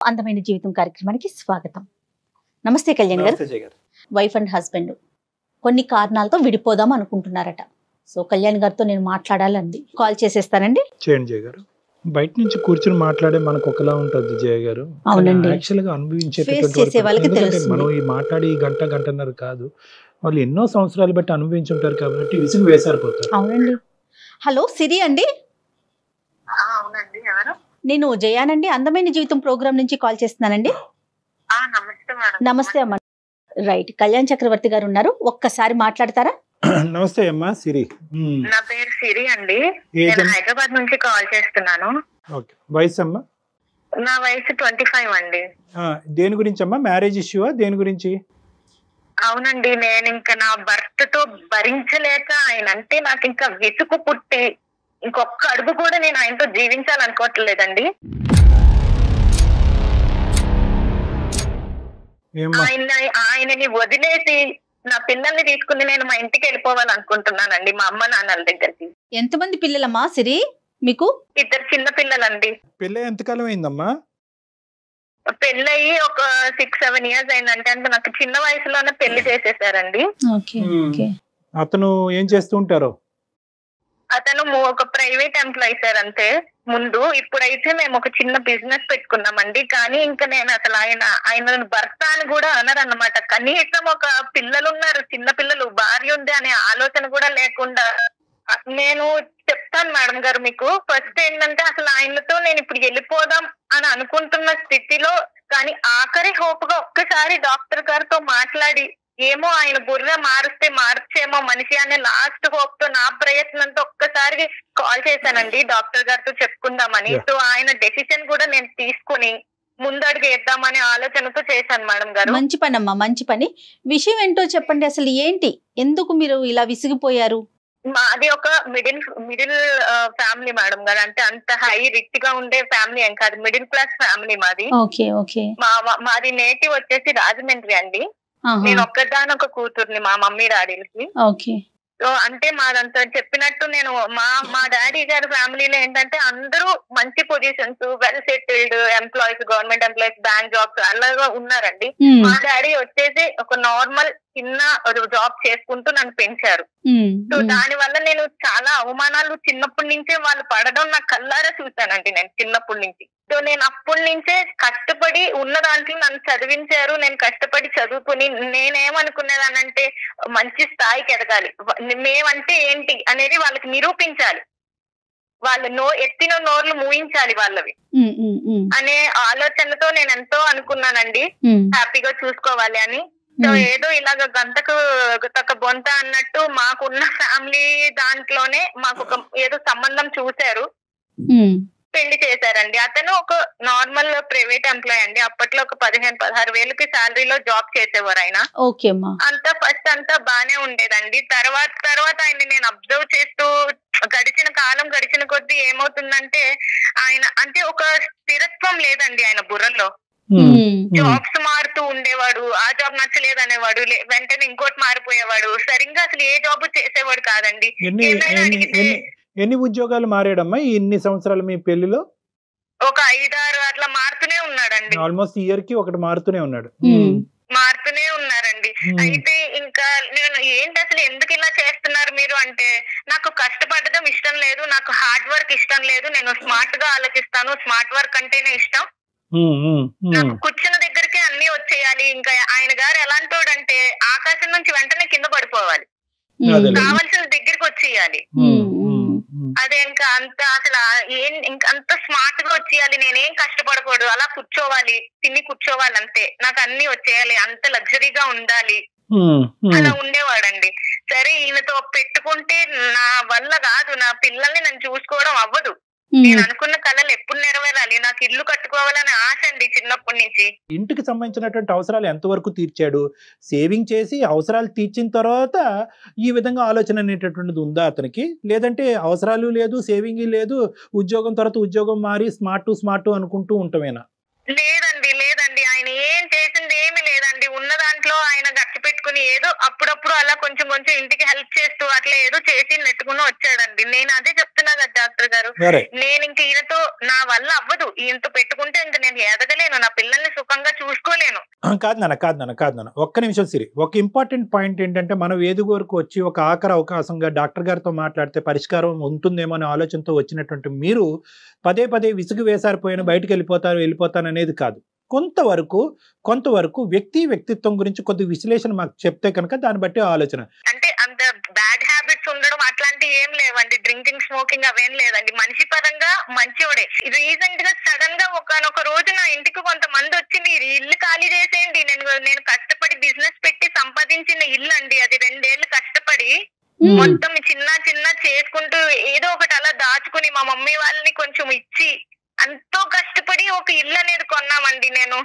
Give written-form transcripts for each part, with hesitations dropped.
అందమైన జీవితం కార్యక్రమానికి స్వాగతం. నమస్తే కళ్యాణ్ గారు. వైఫ్ అండ్ హస్బెండ్ కొన్ని కారణాలతో విడిపోదాం అనుకుంటున్నారట. సో కళ్యాణ్ గారితో నేను మాట్లాడాలండి. కాల్ చేసేస్తానండి. చేయండి జయ గారు. బయట నుంచి కూర్చొని మాట్లాడే మనకు ఒకలా ఉంటుంది జయ గారు. అవునండి. యాక్చువల్ గా అనుభవించేటటువంటి మనం ఈ మాట్లాడి గంటన్నర కాదు, వాళ్ళు ఎన్నో సంవత్సరాలు బట్టి అనుభవించుంటారు కాబట్టి విసుగు వేసారిపోతారు. అవునండి. హలో సిరి అండి. అవునండి, ఎవరు? నేను జయానండి, అందమైన జీవితం ప్రోగ్రామ్ నుంచి కాల్ చేస్తున్నానండి. నమస్తే మేడం. నమస్తే అమ్మ. రైట్, కళ్యాణ్ చక్రవర్తి గారు ఉన్నారు, ఒక్కసారి మాట్లాడతారా? నమస్తే అమ్మా సిరి. నా పేరు సిరి అండి. నేను హైదరాబాద్ నుంచి కాల్ చేస్తున్నాను. వయసు అమ్మా? నా వయసు 25 అండి. దేని గురించి అమ్మా? మ్యారేజ్ ఇష్యూవా? దేని గురించి? అవునండి, నేను ఇంకా నా భర్త తో భరించలేక ఆయన అంటే నాకు ఇంకా విసుగు పుట్టి ఇంకొక అడుగు కూడా నేను ఆయనతో జీవించాలనుకోవట్లేదండి. ఆయనని వదిలేసి నా పిల్లల్ని తీసుకుని నేను మా ఇంటికి వెళ్ళిపోవాలనుకుంటున్నానండి, మా అమ్మ నాన్నల దగ్గరికి. ఎంతమంది పిల్లలమ్మా సిరి మీకు? 2 చిన్న పిల్లలండి. పెళ్ళి ఎంతకాలం అయిందమ్మా? పెళ్ళయి ఒక 6-7 ఇయర్స్ అయిందంటే, అంటే నాకు చిన్న వయసులోనే పెళ్లి చేసేసారండి. అతను ఏం చేస్తూ ఉంటారు? అతను ఒక ప్రైవేట్ ఎంప్లాయీ సార్ అంతే ముందు. ఇప్పుడైతే మేము ఒక చిన్న బిజినెస్ పెట్టుకున్నామండి. కానీ ఇంకా నేను అసలు ఆయన భర్త అని కూడా అనరన్నమాట. కనీసం ఒక పిల్లలు ఉన్నారు, చిన్న పిల్లలు, భార్య ఉంది అనే ఆలోచన కూడా లేకుండా. నేను చెప్తాను మేడం గారు మీకు. ఫస్ట్ ఏంటంటే అసలు ఆయనతో నేను ఇప్పుడు వెళ్ళిపోదాం అని అనుకుంటున్న స్థితిలో, కానీ ఆఖరి హోప్ గా ఒక్కసారి డాక్టర్ గారితో మాట్లాడి ఏమో ఆయన బుర్ర మారుస్తే మార్చేమో మనిషి అనే లాస్ట్ హోప్ తో నా ప్రయత్నంతో ఒక్కసారి కాల్ చేశానండి డాక్టర్ గారితో చెప్పుకుందామని. సో ఆయన డెసిషన్ కూడా నేను తీసుకుని ముందడుగు వేద్దామనే ఆలోచనతో చేశాను మేడం గారు. మంచి పని అమ్మా, మంచి పని. విషయం ఏంటో చెప్పండి, అసలు ఏంటి, ఎందుకు మీరు ఇలా విసిగిపోయారు? మాది ఒక మిడిల్ ఫ్యామిలీ మేడం గారు. అంటే అంత హై రిచ్ గా ఉండే ఫ్యామిలీ ఏం కాదు, మిడిల్ క్లాస్ ఫ్యామిలీ మాది. మాది నేటివ్ వచ్చేసి రాజమండ్రి అండి. నేను ఒక్కదానొక కూతుర్ని మా మమ్మీ డాడీలకి. సో అంటే మాదంతా చెప్పినట్టు నేను మా డాడీ గారి ఫ్యామిలీలో ఏంటంటే అందరూ మంచి positions, well settled employees, government employees, bank jobs అలాగా ఉన్నారండి. మా డాడీ వచ్చేసి ఒక నార్మల్ చిన్న జాబ్ చేసుకుంటూ నన్ను పెంచారు. సో దాని వల్ల నేను చాలా అవమానాలు చిన్నప్పటి నుంచే వాళ్ళు పడడం నా కళ్ళారా చూశానండి నేను చిన్నప్పటి నుంచి. సో నేను అప్పటి నుంచే కష్టపడి ఉన్న దాంట్లో నన్ను చదివించారు. నేను కష్టపడి చదువుకుని నేనేమనుకునేదానంటే మంచి స్థాయికి ఎదగాలి, మేమంటే ఏంటి అనేది వాళ్ళకి నిరూపించాలి, వాళ్ళు ఎత్తిన నోర్లు మూయించాలి వాళ్ళవి అనే ఆలోచనతో నేను ఎంతో అనుకున్నానండి, హ్యాపీగా చూసుకోవాలి అని. సో ఏదో ఇలాగ గంతకు తక్క బొంత అన్నట్టు మాకున్న ఫ్యామిలీ దాంట్లోనే మాకు ఒక ఏదో సంబంధం చూశారు, పెళ్లి చేశారండి. అతను ఒక నార్మల్ ప్రైవేట్ ఎంప్లాయ్ అండి. అప్పట్లో ఒక 15-16 వేలకి శాలరీలో జాబ్ చేసేవారు ఆయన. అంతా ఫస్ట్ అంతా బానే ఉండేదండి. తర్వాత ఆయన నేను అబ్జర్వ్ చేస్తూ గడిచిన కొద్దీ ఏమవుతుందంటే ఆయన అంటే ఒక స్థిరత్వం లేదండి ఆయన బుర్రలో. జాబ్స్ మారుతూ ఉండేవాడు, ఆ జాబ్ నచ్చలేదు అనేవాడు, వెంటనే ఇంకోటి మారిపోయేవాడు, సరిగ్గా అసలు ఏ జాబ్ చేసేవాడు కాదండి. ఎన్ని ఉద్యోగాలు మారాడమ్మా ఇన్ని సంవత్సరాలు మీ పెళ్లిలో? ఒక 5-6 అట్లా మారుతూనే ఉన్నాడండి. ఆల్మోస్ట్ ఇయర్ కి ఒకటి మారుతూనే ఉన్నారండి. అయితే ఇంకా నేను ఏంటి అసలు ఎందుకు ఇలా చేస్తున్నారు మీరు అంటే, నాకు కష్టపడడం ఇష్టం లేదు, నాకు హార్డ్ వర్క్ ఇష్టం లేదు, నేను స్మార్ట్ గా ఆలోచిస్తాను, స్మార్ట్ వర్క్ అంటేనే ఇష్టం, నాకు కూర్చున్న దగ్గరికి అన్ని వచ్చేయాలి. ఇంకా ఆయన గారు ఎలాంటోడంటే ఆకాశం నుంచి వెంటనే కింద పడిపోవాలి, కావాల్సిన దగ్గరికి వచ్చేయాలి. అదే ఇంకా అంత అసలు ఇంకా అంత స్మార్ట్ గా వచ్చేయాలి, నేనేం కష్టపడకూడదు, అలా కూర్చోవాలి, తిని కూర్చోవాలి అంతే, నాకు అన్ని వచ్చేయాలి, అంత లగ్జరీగా ఉండాలి, అలా ఉండేవాడండి. సరే ఈయనతో పెట్టుకుంటే నా వల్ల కాదు, నా పిల్లల్ని నన్ను చూసుకోవడం అవ్వదు, నేను అనుకున్న కళలు ఎప్పుడు నెరవేరాలి, నాకు ఇల్లు కట్టుకోవాలని ఆశ అండి చిన్నప్పటి నుంచి. ఇంటికి సంబంధించినటువంటి అవసరాలు ఎంతవరకు తీర్చాడు? సేవింగ్ చేసి అవసరాలు తీర్చిన తర్వాత ఈ విధంగా ఆలోచన అనేటటువంటిది ఉందా అతనికి? లేదంటే అవసరాలు లేదు, సేవింగ్ లేదు, ఉద్యోగం తర్వాత ఉద్యోగం మారి స్మార్ట్ అనుకుంటూ ఉంటామేనా? లేదండి ఆయన ఏం చేసింది ఏమి లేదండి. ఉన్న దాంట్లో ఆయన గట్టి పెట్టుకుని ఏదో అప్పుడప్పుడు అలా కొంచెం కొంచెం ఇంటికి హెల్ప్ చేస్తూ అట్లా ఏదో చేసి నెట్టుకుని వచ్చాడండి. నేను అదే చెప్తున్నా కదా డాక్టర్ గారు, నేను ఇంక ఈయనతో నా వల్ల అవ్వదు, ఈయనతో పెట్టుకుంటే ఇంక నేను ఎదగలేను, నా పిల్లల్ని సుఖంగా చూసుకోలేను. కాదు నాన్న ఒక్క నిమిషం సిరి. ఒక ఇంపార్టెంట్ పాయింట్ ఏంటంటే మనం వేదిక వరకు వచ్చి ఒక ఆఖరి అవకాశంగా డాక్టర్ గారితో మాట్లాడితే పరిష్కారం ఉంటుందేమో అనే ఆలోచనతో వచ్చినటువంటి మీరు పదే పదే విసుగు వేసారిపోయిన బయటకు వెళ్ళిపోతాను అనేది కాదు. కొంతవరకు వ్యక్తిత్వం గురించి కొద్ది విశ్లేషణ మాకు చెప్తే కనుక దాన్ని బట్టి ఆలోచన. అంటే అంత బ్యాడ్ హ్యాబిట్స్ ఉండడం అట్లాంటి ఏం లేవండి, డ్రింకింగ్ స్మోకింగ్ అవేం లేదండి, మనిషి పరంగా మంచివాడే. రీసెంట్ గా సడన్ గా ఒక రోజు నా ఇంటికి కొంతమంది వచ్చి మీరు ఇల్లు ఖాళీ చేసేయండి, నేను కష్టపడి బిజినెస్ పెట్టి సంపాదించిన ఇల్లు అండి, అది 2 ఏళ్ళు కష్టపడి మొత్తం చిన్న చేసుకుంటూ ఏదో ఒకటి అలా దాచుకుని మా మమ్మీ వాళ్ళని కొంచెం ఇచ్చి ఎంతో కష్టపడి ఒక ఇల్లు అనేది కొన్నామండి. నేను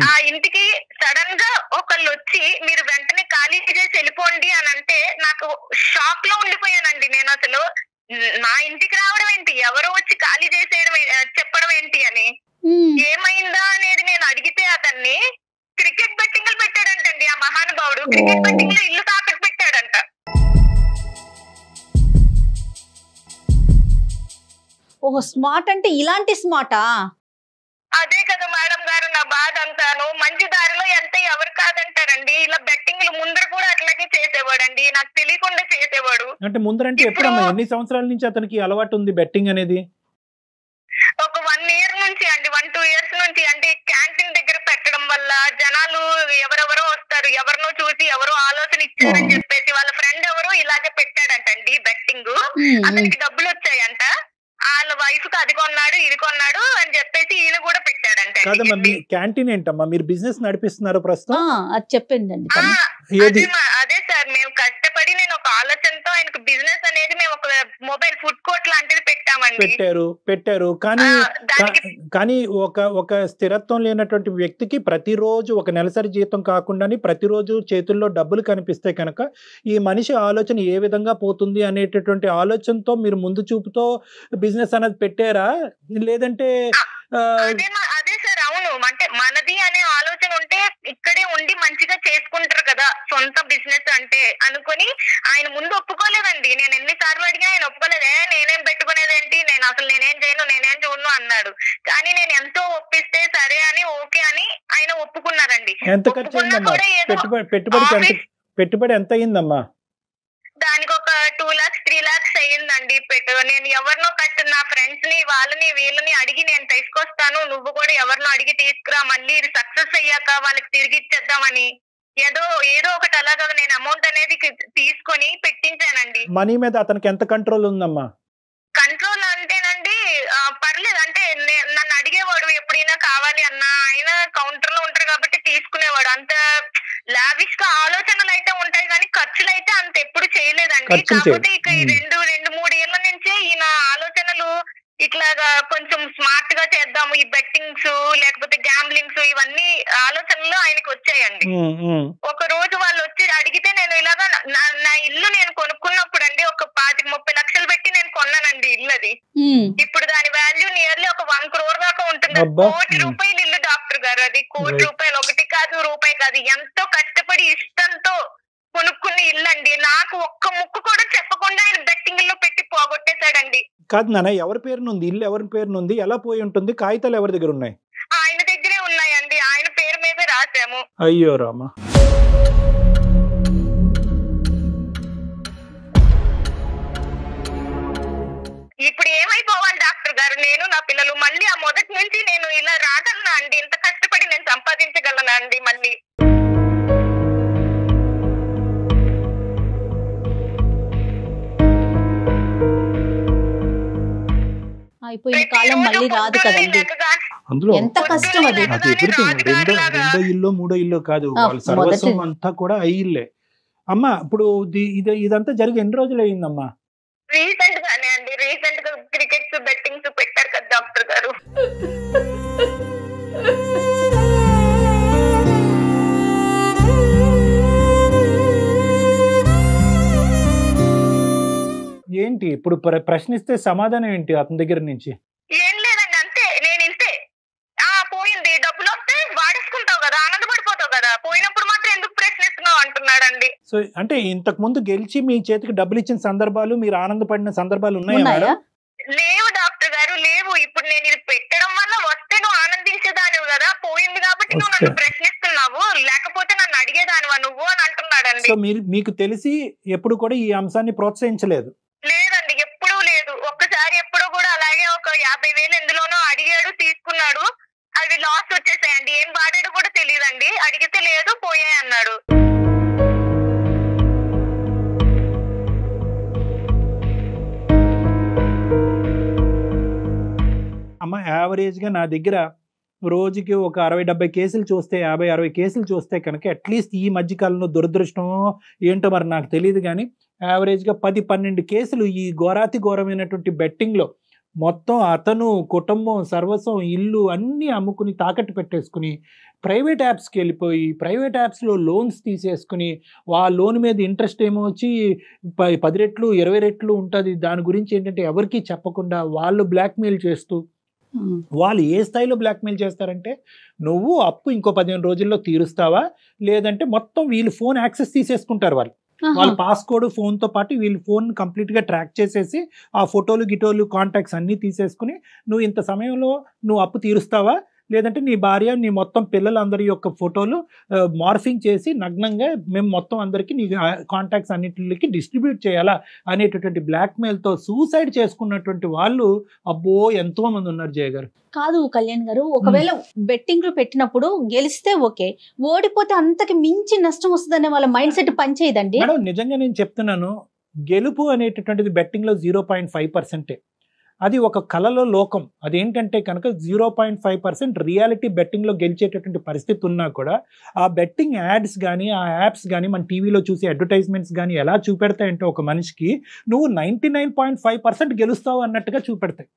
ఆ ఇంటికి సడన్ గా ఒకళ్ళు వచ్చి మీరు వెంటనే ఖాళీ చేసి వెళ్ళిపోండి అని అంటే నాకు షాక్ లో ఉండిపోయానండి. నేను అసలు నా ఇంటికి రావడం ఏంటి, ఎవరో వచ్చి ఖాళీ చేసేయడం చెప్పడం ఏంటి అని, ఏమైందా అనేది నేను అడిగితే అతన్ని క్రికెట్ బెట్టింగ్లు పెట్టాడంటండి ఆ మహానుభావుడు. క్రికెట్ బెట్టింగ్ లో ఇల్లు తాకట్టు పెట్టాడంట. ఓహో, స్మార్ట్ అంటే ఇలాంటి స్మార్టా? అదే కదా మేడం గారు నా బాధ అంతాను. మంచి దారిలో ఎంత ఎవరు కాదంటారండి, ఇలా బెట్టింగ్లు ముందర కూడా అట్లాగే చేసేవాడండి, నాకు తెలియకుండా చేసేవాడు. అంటే ముందరంటే ఎప్పుడమ్మా, ఎన్ని సంవత్సరాల నుంచి అతనికి అలవాటు ఉంది బెట్టింగ్ అనేది? ఒక 1 ఇయర్ నుంచి అండి, 1-2 ఇయర్స్ నుంచి. అంటే క్యాంటీన్ దగ్గర పెట్టడం వల్ల జనాలు ఎవరెవరో వస్తారు, ఎవరినో చూసి ఎవరో ఆలోచన ఇచ్చారని చెప్పేసి వాళ్ళ ఫ్రెండ్ ఎవరో ఇలాగే పెట్టాడంటండి బెట్టింగ్. అతనికి డబ్బులు వచ్చాయంట, వాళ్ళ వైఫ్ కి అది కొన్నాడు ఇది కొన్నాడు అని చెప్పేసి ఈయన కూడా పెట్టాడంట. కాదమ్మా, మీ క్యాంటీన్ ఏంటమ్మా, మీరు బిజినెస్ నడిపిస్తున్నారు ప్రస్తుతం? అది చెప్పిందండి. అదే సార్, మేము కష్టపడి నేను ఒక ఆలోచనతో ఆయనకు బిజినెస్ అనేది మేము ఒక మొబైల్ ఫుడ్ కోర్ట్ లాంటిది పెట్టామండి. పెట్టారు కానీ ఒక స్థిరత్వం లేనటువంటి వ్యక్తికి ప్రతిరోజు ఒక నెలసరి జీతం కాకుండా ప్రతిరోజు చేతుల్లో డబ్బులు కనిపిస్తే కనుక ఈ మనిషి ఆలోచన ఏ విధంగా పోతుంది అనేటటువంటి ఆలోచనతో మీరు ముందు చూపుతో బిజినెస్ అనేది పెట్టారా, లేదంటే? అదే సార్, అవును. అంటే మనది అనే ఆలోచన ఉంటే ఇక్కడే ఉండి మంచిగా చేసుకుంటారు కదా సొంత బిజినెస్ అంటే అనుకుని ఆయన ముందు ఒప్పుకోలేదండి. నేను ఎన్నిసార్లు అడిగా ఆయన ఒప్పుకోలేదే, నేనేం పెట్టుకునేదేంటి, నేనేం చేయను, నేనేం చూడను అన్నాడు. కానీ నేను ఎంతో ఒప్పిస్తే సరే అని ఓకే అని ఆయన ఒప్పుకున్నారండి. ఎంత ఖర్చు అయిందమ్మా? పెట్టుబడి ఎంత అయిందమ్మా? దానికి ఒక 2 lakhs 3 lakhs అయ్యిందండి. నేను ఎవరినో నా ఫ్రెండ్స్ ని వాళ్ళని వీళ్ళని అడిగి నేను తీసుకొస్తాను, నువ్వు కూడా ఎవరినో అడిగి తీసుకురా, మళ్ళీ ఇది సక్సెస్ అయ్యాక వాళ్ళకి తిరిగి ఇచ్చేద్దామని ఏదో ఒకటి అలాగా నేను అమౌంట్ అనేది తీసుకొని పెట్టించానండి. మనీ మీద అతనికి ఎంత కంట్రోల్ ఉందమ్మా? కంట్రోల్ అంటేనండి పర్లేదు, అంటే నన్ను అడిగేవాడు ఎప్పుడైనా కావాలి అన్నా, ఆయన కౌంటర్ లో ఉంటారు కాబట్టి తీసుకునేవాడు. అంత లావిష్ గా ఆలోచనలు అయితే ఉంటాయి కానీ ఖర్చులు అయితే అంత ఎప్పుడు చేయలేదండి. కాకపోతే ఇక ఈ 2-3 ఏళ్ల నుంచే ఈయన ఆలోచనలు ఇట్లాగా కొంచెం స్మార్ట్ గా చేద్దాము, ఈ బెట్టింగ్స్ లేకపోతే గ్యాంబ్లింగ్స్ ఇవన్నీ ఆలోచనలు ఆయనకు వచ్చాయండి. ఒక రోజు వాళ్ళు వచ్చి అడిగితే నేను ఇలాగా నా ఇల్లు నేను కొనుక్కున్నప్పుడు అండి ఒక 25-30 లక్షలు పెట్టి నేను కొన్నానండి ఇల్లు. అది ఇప్పుడు దాని వాల్యూ నియర్లీ ఒక 1 crore దాకా ఉంటుంది. 1 కోటి రూపాయలు ఇల్లు డాక్టర్ గారు, అది 1 కోటి రూపాయలు, ఒకటి కాదు రూపాయి కాదు, ఎంతో కష్టపడి ఇష్టంతో కొనుక్కున్న ఇల్లు అండి. నాకు ఒక్క ముక్కు కూడా చెప్పకుండా ఆయన బెట్టింగ్ లో పెట్టి పోగొట్టేశాడండి. కాదు నాన్న, ఎవరి పేరునుంది ఇల్లు? ఎవరి పేరునుంది? ఎలా పోయి ఉంటుంది? కాగితాలు ఎవరి దగ్గర ఉన్నాయి? ఆయన దగ్గరే ఉన్నాయండి, ఆయన పేరు మీదే రాసాము. అయ్యో రామా. ఇప్పుడు ఏమైపోవాలి డాక్టర్ గారు, నేను నా పిల్లలు మళ్ళీ ఆ మొదటి నుంచి నేను ఇలా రాగలనా అండి? ఇంత కష్టపడి నేను సంపాదించగలనా అండి మళ్ళీ? అయిపోయిన కాలం మళ్ళీ రాదు కదండి, అందులో ఎంత కష్టం అది. రెండో ఇల్లు 3ో ఇల్లు కాదు, వాళ్ళ సర్వస్వం అంతా కూడా ఇల్లే. అమ్మా ఇప్పుడు ఇదంతా జరిగి ఎన్ని రోజులు అయిందమ్మా? రీసెంట్ గానే అండి, రీసెంట్ గా క్రికెట్స్ బెట్టింగ్స్ పెట్టారు కదా డాక్టర్ గారు. ఏంటి ఇప్పుడు ప్రశ్నిస్తే సమాధానం ఏంటి అతని దగ్గర నుంచి? ఏం లేదండి, అంతే. నేను ఇంతే, పోయింది డబ్బులు వస్తే వాడేసుకుంటావు కదా, ఆనందపడిపోతావు కదా, పోయినప్పుడు మాత్రం ఎందుకు ప్రశ్నిస్తున్నావు అంటున్నాడండి. సో అంటే ఇంతకు ముందు గెలిచి మీ చేతికి డబ్బులు ఇచ్చిన సందర్భాలు, మీరు ఆనందపడిన సందర్భాలు ఉన్నాయా మేడం? లేవు డాక్టర్ గారు, లేవు. ఇప్పుడు నేను ఇది పెట్టడం వల్ల వస్తే నువ్వు ఆనందించేదానివి కదా, పోయింది కాబట్టి నువ్వు నన్ను ప్రశ్నిస్తున్నావు, లేకపోతే నన్ను అడిగేదానివా నువ్వు అని అంటున్నాడండి. సో మీకు తెలిసి ఎప్పుడు కూడా ఈ అంశాన్ని ప్రోత్సహించలేదు? లేదండి, ఎప్పుడూ లేదు. ఒక్కసారి ఎప్పుడు కూడా అలాగే ఒక 50,000 ఎందులోనో అడిగాడు, తీసుకున్నాడు. అవి లాస్ వచ్చేసాయండి. ఏం వాడాడు కూడా తెలియదండి. అడిగితే లేదు, పోయాయి అన్నాడు. అమ్మ యావరేజ్గా నా దగ్గర రోజుకి ఒక 60-70 కేసులు చూస్తే, 50-60 కేసులు చూస్తే కనుక అట్లీస్ట్ ఈ మధ్యకాలంలో దురదృష్టం ఏంటో మరి నాకు తెలియదు కానీ యావరేజ్గా 10-12 కేసులు ఈ ఘోరాతి ఘోరమైనటువంటి బెట్టింగ్లో మొత్తం అతను కుటుంబం సర్వస్వం ఇల్లు అన్నీ అమ్ముకుని తాకట్టు పెట్టేసుకుని ప్రైవేట్ యాప్స్కి వెళ్ళిపోయి ప్రైవేట్ యాప్స్లో లోన్స్ తీసేసుకుని ఆ లోన్ మీద ఇంట్రెస్ట్ ఏమో వచ్చి 10 రెట్లు 20 రెట్లు ఉంటుంది. దాని గురించి ఏంటంటే ఎవరికీ చెప్పకుండా వాళ్ళు బ్లాక్మెయిల్ చేస్తూ, వాళ్ళు ఏ స్థాయిలో బ్లాక్మెయిల్ చేస్తారంటే నువ్వు అప్పు ఇంకో 15 రోజుల్లో తీరుస్తావా, లేదంటే మొత్తం వీళ్ళు ఫోన్ యాక్సెస్ తీసేసుకుంటారు. వాళ్ళ పాస్కోడ్ ఫోన్తో పాటు వీళ్ళు ఫోన్ కంప్లీట్గా ట్రాక్ చేసేసి ఆ ఫోటోలు గిటోలు కాంటాక్ట్స్ అన్నీ తీసేసుకుని నువ్వు ఇంత సమయంలో నువ్వు అప్పు తీరుస్తావా, లేదంటే నీ భార్య నీ మొత్తం పిల్లలందరి యొక్క ఫోటోలు మార్ఫింగ్ చేసి నగ్నంగా మేము మొత్తం అందరికీ నీ కాంటాక్ట్స్ అన్నిటికి డిస్ట్రిబ్యూట్ చేయాలా అనేటటువంటి బ్లాక్మెయిల్తో సూసైడ్ చేసుకున్నటువంటి వాళ్ళు అబ్బో ఎంతో మంది ఉన్నారు జయ గారు. కాదు కళ్యాణ్ గారు, ఒకవేళ బెట్టింగ్ లో పెట్టినప్పుడు గెలిస్తే ఓకే, ఓడిపోతే అంతకి మించి నష్టం వస్తుందనే వాళ్ళ మైండ్ సెట్ పనిచేయదండి మేడం. నిజంగా నేను చెప్తున్నాను, గెలుపు అనేటటువంటిది బెట్టింగ్లో 0.5%. అది ఒక కళలో లోకం. అదేంటంటే కనుక 0.5% రియాలిటీ బెట్టింగ్లో గెలిచేటటువంటి పరిస్థితి ఉన్నా కూడా ఆ బెట్టింగ్ యాడ్స్ కానీ ఆ యాప్స్ కానీ మన టీవీలో చూసే అడ్వర్టైజ్మెంట్స్ కానీ ఎలా చూపెడతాయంటే ఒక మనిషికి నువ్వు 99.5% గెలుస్తావు అన్నట్టుగా చూపెడతాయి.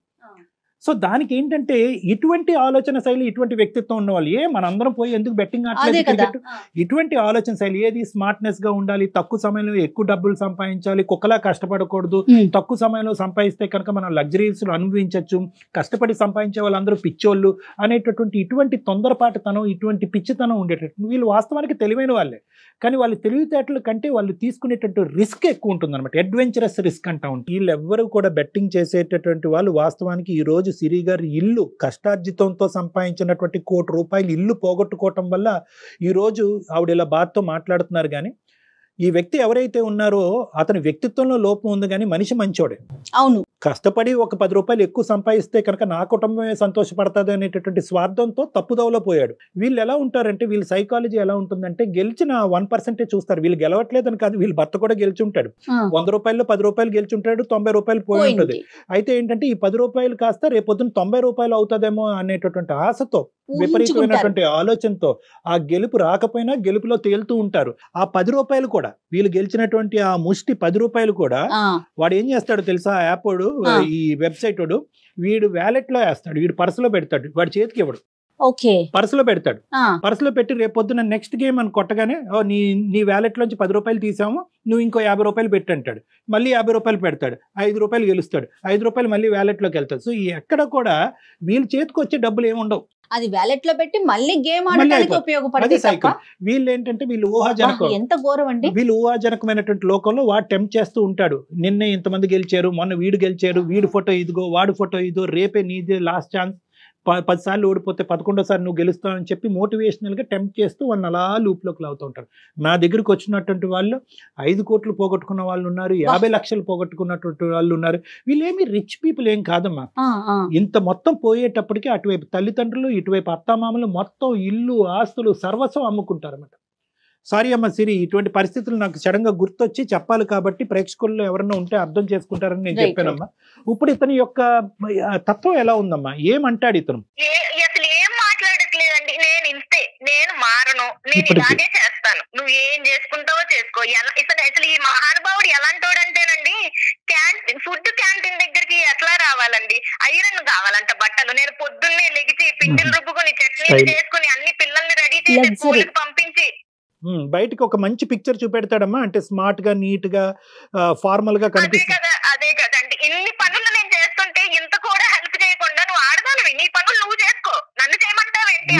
సో దానికి ఏంటంటే ఇటువంటి ఆలోచన శైలి, ఇటువంటి వ్యక్తిత్వం ఉన్న వాళ్ళు మనందరం పోయి ఎందుకు బెట్టింగ్ ఆడలేదు, ఇటువంటి ఆలోచన శైలి ఏది స్మార్ట్నెస్ గా ఉండాలి, తక్కువ సమయంలో ఎక్కువ డబ్బులు సంపాదించాలి, కుక్కలా కష్టపడకూడదు, తక్కువ సమయంలో సంపాదిస్తే కనుక మనం లగ్జరీస్ అనుభవించవచ్చు, కష్టపడి సంపాదించే వాళ్ళందరూ పిచ్చోళ్ళు అనేటటువంటి ఇటువంటి తొందరపాటుతనం, ఇటువంటి పిచ్చితనం ఉండేటట్టు వీళ్ళు వాస్తవానికి తెలివైన వాళ్ళే, కానీ వాళ్ళు తెలివితేటల కంటే వాళ్ళు తీసుకునేటటువంటి రిస్క్ ఎక్కువ ఉంటుంది అనమాట. అడ్వెంచరస్ రిస్క్ అంటా ఉంటుంది. వీళ్ళెవ్వరూ కూడా బెట్టింగ్ చేసేటటువంటి వాళ్ళు వాస్తవానికి ఈ రోజు సిరి గారి ఇల్లు కష్టార్జితంతో సంపాదించినటువంటి ₹1 కోటి ఇల్లు పోగొట్టుకోవటం వల్ల ఈరోజు ఆవిడ ఇలా బాధతో మాట్లాడుతున్నారు. కానీ ఈ వ్యక్తి ఎవరైతే ఉన్నారో అతని వ్యక్తిత్వంలో లోపం ఉంది, కానీ మనిషి మంచోడే. అవును, కష్టపడి ఒక ₹10 ఎక్కువ సంపాదిస్తే కనుక నా కుటుంబమే సంతోషపడుతుంది అనేటటువంటి స్వార్థంతో తప్పుదోవలో పోయాడు. వీళ్ళు ఎలా ఉంటారంటే, వీళ్ళ సైకాలజీ ఎలా ఉంటుందంటే గెలిచిన 1% చూస్తారు. వీళ్ళు గెలవట్లేదని కాదు, వీళ్ళ భర్త కూడా గెలిచి ఉంటాడు. ₹100లో ₹10 గెలిచి ఉంటాడు, ₹90 పోయి ఉంటుంది. అయితే ఏంటంటే ఈ ₹10 కాస్త రేపొద్దున ₹90 అవుతుందేమో అనేటటువంటి ఆశతో, విపరీతమైనటువంటి ఆలోచనతో ఆ గెలుపు రాకపోయినా గెలుపులో తేలుతూ ఉంటారు. ఆ ₹10 కూడా వీళ్ళు గెలిచినటువంటి ఆ ముష్టి ₹10 కూడా వాడు ఏం చేస్తాడో తెలుసా, ఆ యాప్ వాడు, ఈ వెబ్సైట్ వాడు, వీడు వ్యాలెట్ లో వేస్తాడు, వీడు పర్సులో పెడతాడు, వాడి చేతికి ఇవ్వడు, పర్సులో పెడతాడు. పర్సులో పెట్టి రేపొద్దున నెక్స్ట్ గేమ్ అని కొట్టగానే నీ వ్యాలెట్ లోంచి ₹10 తీసాము, నువ్వు ఇంకో ₹50 పెట్టి అంటాడు. మళ్ళీ ₹50 పెడతాడు, ₹5 గెలుస్తాడు, ₹5 మళ్ళీ వ్యాలెట్ లోకి వెళ్తాడు. సో ఎక్కడ కూడా వీళ్ళ చేతికి వచ్చే డబ్బులు ఏముండవు, అది వ్యాలెట్ లో పెట్టి మళ్ళీ గేమ్ ఆడడానికి ఉపయోగపడేది సైకిల్. వీళ్ళు ఏంటంటే వీళ్ళు ఊహాజనకం, ఎంత ఘోరం అండి, వీళ్ళు ఊహాజనకమైనటువంటి లోకంలో వాడు టెంప్ట్ చేస్తూ ఉంటాడు. నిన్నే ఇంతమంది గెలిచారు, మొన్న వీడు గెలిచారు, వీడి ఫోటో ఇదిగో, వాడి ఫోటో ఇదో, రేపే నీదే లాస్ట్ ఛాన్స్, 10 సార్లు ఓడిపోతే 11వ నువ్వు గెలుస్తావని చెప్పి మోటివేషనల్ గా టెంప్ట్ చేస్తూ వాళ్ళని అలా లూప్లోకి లాగుతూ ఉంటారు. నా దగ్గరికి వచ్చినటువంటి వాళ్ళు 5 కోట్లు పోగొట్టుకున్న వాళ్ళు ఉన్నారు, 50 లక్షలు పోగొట్టుకున్నటువంటి వాళ్ళు ఉన్నారు. వీళ్ళేమి రిచ్ పీపుల్ ఏం కాదమ్మా. ఇంత మొత్తం పోయేటప్పటికి అటువైపు తల్లిదండ్రులు, ఇటువైపు అత్తామామలు మొత్తం ఇల్లు ఆస్తులు సర్వస్వం అమ్ముకుంటారు అన్నమాట. సారీ అమ్మ సిరి, ఇటువంటి పరిస్థితులు నాకు సడన్ గా గుర్తొచ్చి చెప్పాలి కాబట్టి ప్రేక్షకుల్లో ఎవరన్నా ఉంటే అర్థం చేసుకుంటారని నేను చెప్పానమ్మా. ఇప్పుడు ఇతని యొక్క తత్వం ఎలా ఉందమ్మా, ఏమంటాడు ఇతను? అసలు ఏం మాట్లాడట్లేదండి. నేను ఇంతే, నేను మారను, నేను ఇలాగే చేస్తాను, నువ్వు ఏం చేసుకుంటావో చేసుకో. అసలు ఈ మహానుభావుడు ఎలాంటోడు అంటేనండి, ఫుడ్ క్యాంటీన్ దగ్గరికి ఎట్లా రావాలండి, ఐరన్ కావాలంట బట్టలు. నేను పొద్దున్నే లెగిచి పిండిలు రుబ్బుకొని చట్నీలు చేసుకుని అన్ని పిల్లల్ని రెడీ చేసి స్కూల్కి పంపించి బయటకి ఒక మంచి పిక్చర్ చూపెడతాడమ్మా, అంటే స్మార్ట్ గా, నీట్ గా, ఫార్మల్ గా కనిపిస్తుంది. అదే కదండి, ఇన్ని పనులు నేను చేస్తుంటే ఇంత కూడా హెల్ప్ చేయకుండా నువ్వు ఆడదానివి, నీ పనులు నువ్వు చేసుకో, నన్ను చేయమంటావేంటి?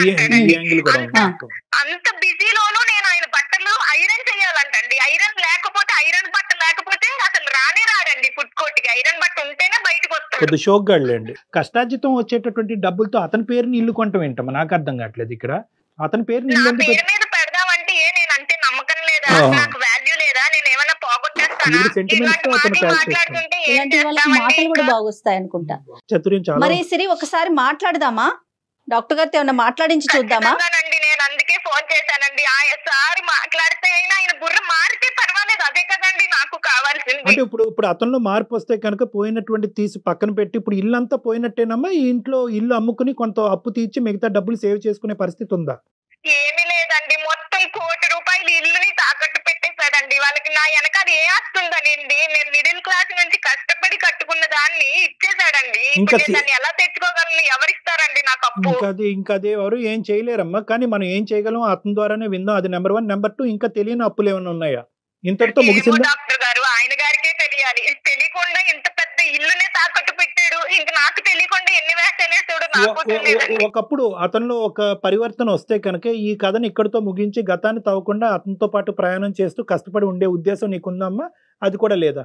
అంత బిజీలోనూ నేను ఆయన బట్టలు ఐరన్ చేయాలంటండి. ఐరన్ కొద్ది షోక్గాళ్ళండి. కష్టార్జితం వచ్చేటటువంటి డబ్బులతో అతని పేరుని ఇల్లు కొనటం ఏంటమ్మా? నాకు అర్థం కావట్లేదు ఇక్కడ. అతని పేరుని ఇల్లు ఎందుకు పెడదామంటే నేనంటే నమ్మకం లేదా, నాకు వాల్యూ లేదా, నేను ఏమైనా పోగొట్టేస్తానా? ఇలాంటి వాళ్ళకి మాటలు కూడా బాగొస్తాయి అనుకుంటా. చతుర్యం చాలా. మరి సిరి ఒకసారి మాట్లాడదామా? డాక్టర్ గారితో ఏమన్నా మాట్లాడించి చూద్దామా? నేను అందుకే ఫోన్ చేశానండి. సారి మాట్లాడితే అయినా ఆయన బుర్ర మారితే పర్వాలేదు, అదే కదండి నాకు కావాల్సింది. అంటే ఇప్పుడు అతనిలో మార్పు వస్తే కనుక పోయినటువంటి తీసి పక్కన పెట్టి ఇప్పుడు ఇల్లు అంతా పోయినట్టేనమ్మా? ఈ ఇంట్లో ఇల్లు అమ్ముకుని కొంత అప్పు తీర్చి మిగతా డబ్బులు సేవ్ చేసుకునే పరిస్థితి ఉందా? ఏమీ లేదండి, మొత్తం ₹1,00,00,000 ఇల్లుని తాకట్టు పెట్టేశాడండి. వాళ్ళకి నా వెనకాల ఏ ఆస్తుందనండి? నేను మిడిల్ క్లాస్ నుంచి కష్టపడి కట్టుకున్న దాన్ని ఇచ్చేసాడండి. దాన్ని ఎలా తెచ్చుకోగలను? ఎవరిస్తారండి నాకు అప్పు? ఇంకా అదే ఎవరు ఏం చేయలేరమ్మా. కానీ మనం ఏం చేయగలం అతని ద్వారానే విందాం. అది నెంబర్ 1. నెంబర్ 2, ఇంకా తెలియని అప్పులు ఏమైనా ఉన్నాయా? ఇంతటితో ముగిసిందా? డాక్టర్ గారు, ఆయన గారికే తెలియాలి. తెలియకుండా ఇంత పెద్ద ఇల్లునే తాకట్టు పెట్టాడు. ఇంక నాకు తెలియకుండా ఎన్ని వేసాడు. ఒకప్పుడు అతనిలో ఒక పరివర్తన వస్తే కనుక ఈ కథను ఇక్కడితో ముగించి గతాన్ని తవ్వకుండా అతనితో పాటు ప్రయాణం చేస్తూ కష్టపడి ఉండే ఉద్దేశం నీకుందమ్మా? అది కూడా లేదా?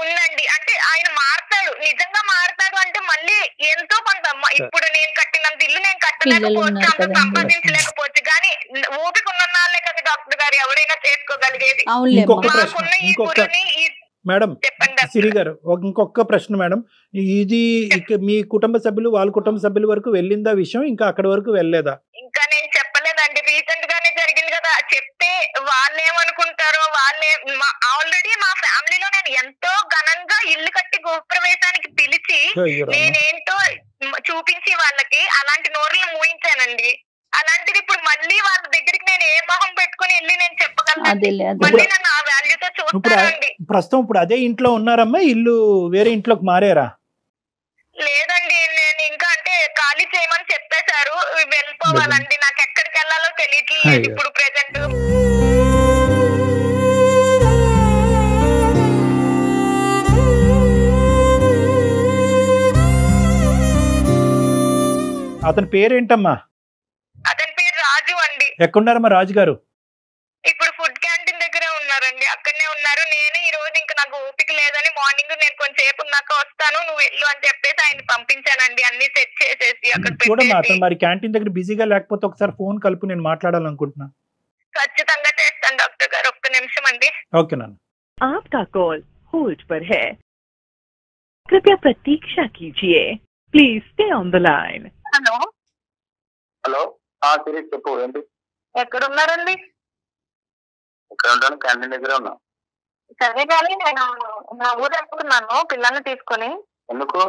ఉందండి. అంటే ఆయన మారతాడు, నిజంగా మారతాడు అంటే మళ్ళీ ఎంతో కొంత. ఇప్పుడు నేను కట్టినంత ఇల్లు నేను కట్టలేకపోవచ్చు, అంత సంపాదించలేకపోవచ్చు, కానీ ఓపిక ఉన్న వాళ్ళే కదా డాక్టర్ గారు ఎవరైనా చేసుకోగలిగేది. మేడం సిరి గారు, ఇంకొక ప్రశ్న మేడం. ఇది మీ కుటుంబ సభ్యులు వాళ్ళ కుటుంబ సభ్యుల వరకు వెళ్ళిందా విషయం? ఇంకా అక్కడి వరకు వెళ్ళలేదా? ఇంకా నేను చెప్పలేదండి, రీసెంట్ గానే జరిగింది కదా. చెప్తే వాళ్ళేమనుకుంటారో ఆల్రెడీ మా ఫ్యామిలీలో నేను ఎంతో ఘనంగా ఇల్లు కట్టి గృహప్రవేశానికి పిలిచి నేనేంటో చూపించి వాళ్ళకి అలాంటి నోరులు మూయించానండి. అలాంటిది ఇప్పుడు మళ్ళీ వాళ్ళ దగ్గరికి నేను ఏ మొహం పెట్టుకుని వెళ్ళి నేను చెప్పగలను? మళ్ళీ నన్ను ఆ వాల్యూతో చూస్తారండి. ప్రస్తుతం ఇప్పుడు అదే ఇంట్లో ఉన్నారమ్మా? ఇల్లు వేరే ఇంట్లోకి మారారా? లేదండి, నేను ఇంకా అంటే ఖాళీ చేయమని చెప్పేశారు. వెళ్ళిపోవాలండి, నాకు ఎక్కడికి వెళ్ళాలో తెలియట్లేదు ఇప్పుడు ప్రెసెంట్. అతని పేరేంటమ్మా? అతని పేరు రాజు అండి. ఎక్కడున్నారమ్మా రాజు గారు? ఇప్పుడు ఫుడ్ క్యాంటీన్ దగ్గరే ఉన్నారండి, అక్కడనే ఉన్నారు. నేను ఈ రోజు ఇంకా నాకు ఓపిక లేదని మార్నింగ్ నేను కొంచెంసేపు ఉన్నాక వస్తాను, నువ్వు వెళ్ళు అని చెప్పేసి ఆయన పంపించానండి, అన్ని సెట్ చేసేసి అక్కడ. చూడమ్మా, అతను మరి క్యాంటీన్ దగ్గర బిజీగా లేకపోతే ఒకసారి ఫోన్ కలుపు, నేను మాట్లాడాలనుకుంటున్నా. ఖచ్చితంగా చేస్తాను డాక్టర్ గారు, ఒక్క నిమిషం అండి. ఓకే నాన్న. आपका कॉल होल्ड पर है, कृपया प्रतीक्षा कीजिए, please stay on the line. Hello hello, చెప్పు. ఏంటి? ఎక్కడ ఉన్నారండి? ఇక్కడ ఉంటాను, క్యాంటీన్ దగ్గర ఉన్నా. సరే కానీ నేను నా ఊరు వెళ్తున్నాను పిల్లల్ని తీసుకొని. ఎందుకు?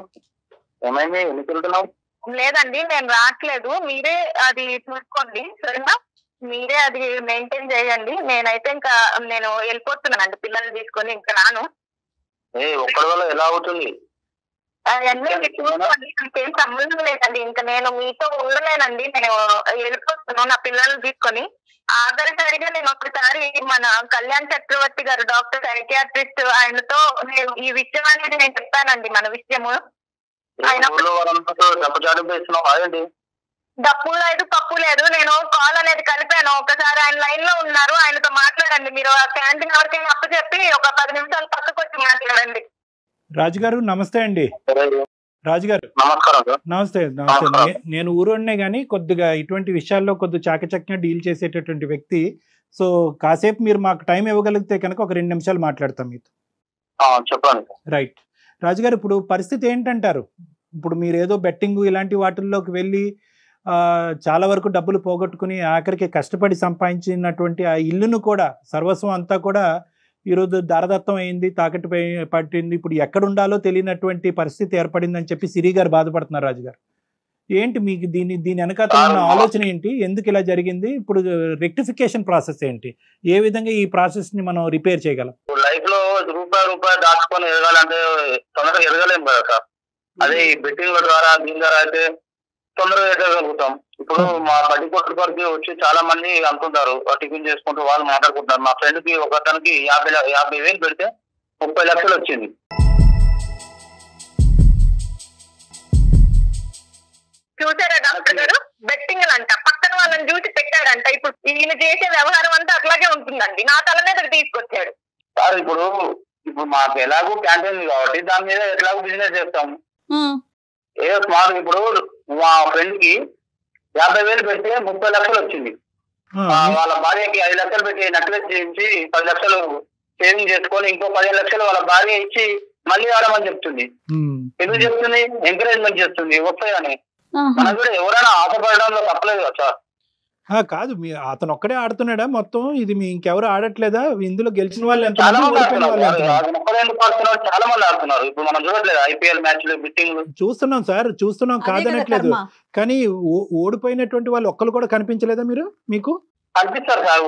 ఏమైంది? ఎందుకు వెళ్తున్నావు? లేదండి, నేను రావట్లేదు, మీరే అది చూసుకోండి సరేనా? మీరే అది మెయింటైన్ చేయండి. నేనైతే ఇంకా నేను వెళ్ళిపోతున్నానండి పిల్లల్ని తీసుకొని, ఇంకా రాను. ఒక్కడి వల్ల ఎలా అవుతుంది? అవన్నీ చూసుకోండి, నాకేం సంబంధం లేదండి. ఇంకా నేను మీతో ఉండలేనండి, నేను వెళ్ళిపోతున్నాను నా పిల్లల్ని తీసుకొని. ఆఖరిసారిగా నేను ఒకసారి మన కళ్యాణ్ చక్రవర్తి గారు డాక్టర్ సైకియాట్రిస్ట్, ఆయనతో నేను ఈ విషయం అనేది నేను చెప్పానండి, మన విషయము. ఆయన డప్పు లేదు పప్పు లేదు, నేను కాల్ అనేది కలిపాను. ఒకసారి ఆయన లైన్ లో ఉన్నారు, ఆయనతో మాట్లాడండి. మీరు ఆ క్యాంటీన్ ఎవరికైనా అప్పు చెప్పి ఒక 10 నిమిషాలు పక్కకు వచ్చి మాట్లాడండి. రాజుగారు నమస్తే అండి. రాజుగారు నమస్తే. నేను ఊరోనే గానీ కొద్దిగా ఇటువంటి విషయాల్లో కొద్దిగా చాకచక్యంగా డీల్ చేసేటటువంటి వ్యక్తి. సో కాసేపు మీరు మాకు టైం ఇవ్వగలిగితే కనుక ఒక 2 నిమిషాలు మాట్లాడతాం మీతో. చెప్పండి. రైట్ రాజుగారు, ఇప్పుడు పరిస్థితి ఏంటంటారు? ఇప్పుడు మీరు ఏదో బెట్టింగ్ ఇలాంటి వాటిల్లోకి వెళ్ళి చాలా వరకు డబ్బులు పోగొట్టుకుని ఆఖరికి కష్టపడి సంపాదించినటువంటి ఆ ఇల్లును కూడా, సర్వస్వం అంతా కూడా ఈరోజు దారదత్తం అయింది, తాకట్టు పట్టింది. ఇప్పుడు ఎక్కడ ఉండాలో తెలియనటువంటి పరిస్థితి ఏర్పడిందని చెప్పి సిరి గారు బాధపడుతున్నారు. రాజుగారు, ఏంటి మీకు దీని వెనకాల ఉన్న ఆలోచన ఏంటి? ఎందుకు ఇలా జరిగింది? ఇప్పుడు రెక్టిఫికేషన్ ప్రాసెస్ ఏంటి? ఏ విధంగా ఈ ప్రాసెస్ ని మనం రిపేర్ చేయగలం? లైఫ్ లో రూపాయి దాచుకొని ఎదగాలంటే తొందరగా ఎదగలేము కదా సార్. అదే ఈ బెట్టింగ్ ద్వారా దీని ద్వారా అయితే తొందరగా ఎదగలుగుతాం. ఇప్పుడు మా బడ్డీ కొట్టుకొరికి వచ్చి చాలా మంది అనుకుంటారు, టిఫిన్ చేసుకుంటూ వాళ్ళు మాట్లాడుకుంటున్నారు. మా ఫ్రెండ్ కి ఒకతనికి 50,000 పెడితే 30 లక్షలు వచ్చింది. చూసారా డాక్టర్ గారు? బెట్టింగ్ అంట పక్కన వాళ్ళని చూసి పెట్టాడంట. ఇప్పుడు ఈయన చేసే వ్యవహారం అంతా అట్లాగే ఉంటుందండి, నా తల మీద తీసుకొచ్చాడు. సార్ ఇప్పుడు మాకు ఎలాగో క్యాంటీన్ కాబట్టి దాని మీద ఎట్లాగో బిజినెస్ చేస్తాము. ఏదో స్మార్ట్. ఇప్పుడు మా ఫ్రెండ్ కి 50,000 పెడితే 30 లక్షలు వచ్చింది. వాళ్ళ భార్యకి 5 లక్షలు పెట్టి నెక్లెస్ చేయించి 10 లక్షలు సేవింగ్ చేసుకొని ఇంకో 15 లక్షలు వాళ్ళ భార్య ఇచ్చి మళ్ళీ ఆడమని చెప్తుంది. ఎందుకు చెప్తుంది? ఎంకరేజ్మెంట్ చేస్తుంది వస్తాయని. మనకు కూడా ఎవరైనా ఆశపడడంలో తప్పలేదు కదా సార్. కాదు, మీ అతను ఒక్కడే ఆడుతున్నాడా మొత్తం? ఇది మీ ఇంకెవరు ఆడట్లేదా? ఇందులో గెలిచిన వాళ్ళు ఎంత? చాలా మంది ఆడుతున్నారు, చాలా మంది ఆడుతున్నారు. ఇప్పుడు మనం చూడట్లేదు ఐపీఎల్ మ్యాచ్లు, బిట్టింగ్ చూస్తున్నాం సార్, చూస్తున్నాం, కాదనట్లేదు. కానీ ఓడిపోయినటువంటి వాళ్ళు ఒక్కరు కూడా కనిపించలేదా మీరు? మీకు కనిపిస్తారు సార్.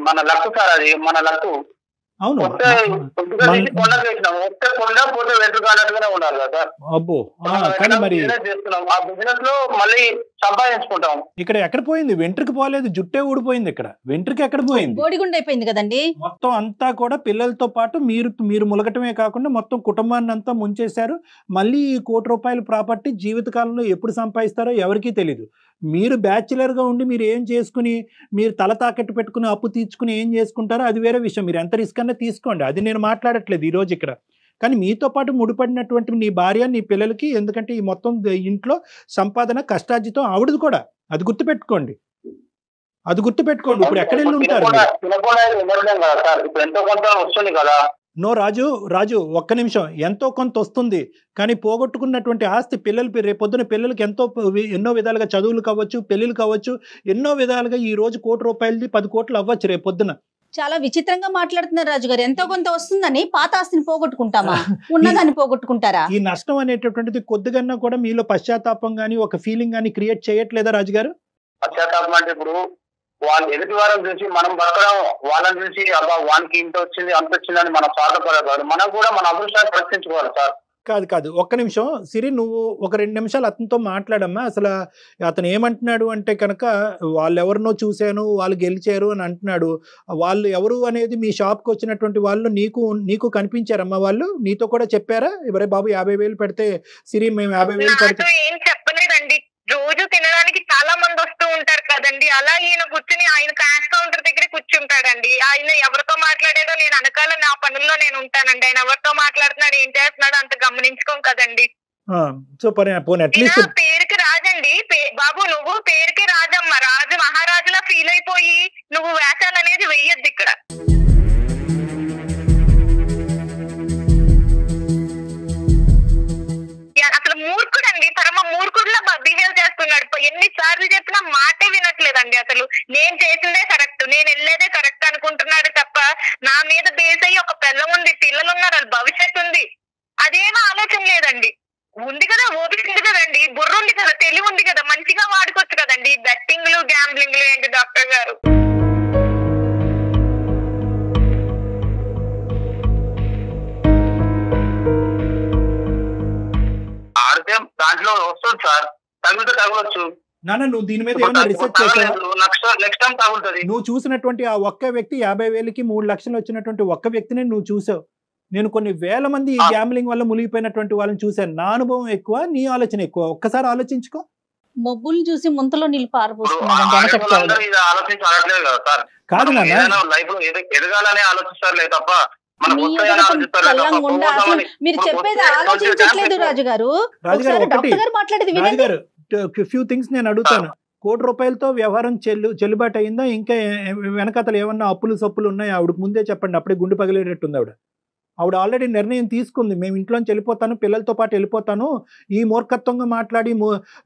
మన లక్కు సార్, అది మన లక్కు. అవును, అబ్బో. కానీ మరి ఇక్కడ ఎక్కడ పోయింది? వెంట్రుకు పోలేదు, జుట్టే ఊడిపోయింది. ఇక్కడ వెంట్రుకు ఎక్కడ పోయింది? బోడిగుండు అయిపోయింది కదండి. మొత్తం అంతా కూడా పిల్లలతో పాటు మీరు ములగటమే కాకుండా మొత్తం కుటుంబాన్ని అంతా ముంచేశారు. మళ్ళీ ఈ ₹1,00,00,000 ప్రాపర్టీ జీవితకాలంలో ఎప్పుడు సంపాదిస్తారో ఎవరికీ తెలీదు. మీరు బ్యాచులర్ గా ఉండి మీరు ఏం చేసుకుని, మీరు తల తాకట్టు పెట్టుకుని అప్పు తీర్చుకుని ఏం చేసుకుంటారో అది వేరే విషయం. మీరు ఎంత రిస్క్ అన్నా తీసుకోండి, అది నేను మాట్లాడట్లేదు ఈ రోజు ఇక్కడ. కానీ మీతో పాటు ముడిపడినటువంటి నీ భార్య, నీ పిల్లలకి, ఎందుకంటే ఈ మొత్తం ఇంట్లో సంపాదన కష్టార్జితం ఆవిడది కూడా, అది గుర్తుపెట్టుకోండి. ఇప్పుడు ఎక్కడ వెళ్ళి ఉంటారు? నో రాజు ఒక్క నిమిషం. ఎంతో కొంత వస్తుంది, కానీ పోగొట్టుకున్నటువంటి ఆస్తి రేపొద్దున పిల్లలకి ఎన్నో విధాలుగా చదువులు కావచ్చు, పెళ్లిళ్ళు కావచ్చు, ఎన్నో విధాలుగా ఈ రోజు ₹1,00,00,000 10 కోట్లు అవ్వచ్చు రేపొద్దున. చాలా విచిత్రంగా మాట్లాడుతున్నారు రాజు గారు. ఎంతో కొంత వస్తుందని పాత ఆస్తిని పోగొట్టుకుంటామా? ఉన్నదాన్ని పోగొట్టుకుంటారా? ఈ నష్టం అనేటటువంటిది కొద్దిగా కూడా మీలో పశ్చాత్తాపం గానీ ఒక ఫీలింగ్ గానీ క్రియేట్ చేయట్లేదా రాజు గారు? పశ్చాత్తాపం అంటే ఇప్పుడు వాళ్ళు ఎదుటి వారిని చూసి మనం బతకడం, వాళ్ళని చూసి అబ్బా వానికి ఇంత వచ్చింది అంత వచ్చిందని మనం స్వార్థపడకూడదు. మనం కూడా మన అదృష్టాన్ని పరీక్షించుకోవాలి సార్. కాదు, ఒక్క నిమిషం సిరి, నువ్వు ఒక 2 నిమిషాలు అతనితో మాట్లాడమ్మా. అసలు అతను ఏమంటున్నాడు అంటే కనుక, వాళ్ళు ఎవరినో చూశాను, వాళ్ళు గెలిచారు అని అంటున్నాడు. వాళ్ళు ఎవరు అనేది మీ షాప్కి వచ్చినటువంటి వాళ్ళు నీకు కనిపించారమ్మా? వాళ్ళు నీతో కూడా చెప్పారా? ఎవరే బాబు 50,000 పెడితే సిరి మేము 50,000 పెడితే? ఏం చెప్పలేదండి. రోజు తినడానికి చాలా మంది వస్తూ ఉంటారు కదండి. అలా ఈయన కూర్చుని ఆయన క్యాష్ కౌంటర్ దగ్గర కూర్చుంటాడండి. ఆయన ఎవరితో మాట్లాడాడో నేను అనకాల నా పనుల్లో నేను ఉంటానండి. ఆయన ఎవరితో మాట్లాడుతున్నాడు, ఏం చేస్తున్నాడు అంత గమనించుకోం కదండి. పేరుకి రాజండి బాబు, నువ్వు పేరుకి రాజమ్మ, రాజు మహారాజులా ఫీల్ అయిపోయి నువ్వు వేషాలు అనేది వెయ్యొద్దు ఇక్కడ. అసలు మూర్ఖుడండి, పరమ మూర్ఖుడులా బిహేవ్ చేస్తున్నాడు. ఎన్నిసార్లు చెప్పినా మాటే వినట్లేదండి. అసలు నేను చేసిందే కరెక్ట్, నేను వెళ్ళేదే కరెక్ట్ అనుకుంటున్నాడు తప్ప నా మీద బేస్ అయ్యి ఒక పిల్ల ఉంది, పిల్లలు ఉన్నారు, వాళ్ళ భవిష్యత్తు ఉంది, అదేమో ఆలోచన లేదండి. ఉంది కదా, ఓపిక ఉంది కదండి, బుర్ర ఉంది కదా, తెలివి ఉంది కదా, మంచిగా వాడుకోవచ్చు కదండి. బెట్టింగ్లు గ్యాంబ్లింగ్లు ఏంటి డాక్టర్ గారు? ఆడితే దాంట్లో వస్తుంది సార్, తగిలితే తగలొచ్చు. నువ్వు దీని మీద ఏమైనా రిసెర్చ్ చేసావా? నెక్స్ట్ టైం తగులుతుంది. నువ్వు చూసినటువంటి ఆ ఒక్క వ్యక్తి 50,000కి 3 లక్షలు వచ్చినటువంటి ఒక్క వ్యక్తిని నువ్వు చూసావు. నేను కొన్ని వేల మంది ఈ గ్యాంబ్లింగ్ వల్ల మునిగిపోయినటువంటి వాళ్ళని చూశాను. నా అనుభవం ఎక్కువ, నీ ఆలోచన ఎక్కువ. ఒక్కసారి ఆలోచించుకో. మబ్బులు చూసి ముంతలో నీళ్ళు పారిపోతున్నాడు. కాదు లైఫ్ లో ఎదగాలని ఆలోచిస్తారులే తప్ప మీరు చెప్పేది ఆలోచించట్లేదు రాజు గారు. ఫ్యూ థింగ్స్ నేను అడుగుతాను. ₹1,00,00,000తో వ్యవహారం చెల్లుబాటు అయిందా? ఇంకా వెనకతలు ఏమన్నా అప్పులు సప్పులు ఉన్నాయా? ఆవిడకు ముందే చెప్పండి, అప్పుడే గుండె పగిలేటట్టుంది ఆవిడ ఆల్రెడీ నిర్ణయం తీసుకుంది. మేము ఇంట్లోంచి వెళ్ళిపోతాను, పిల్లలతో పాటు వెళ్ళిపోతాను. ఈ మూర్ఖత్వంగా మాట్లాడి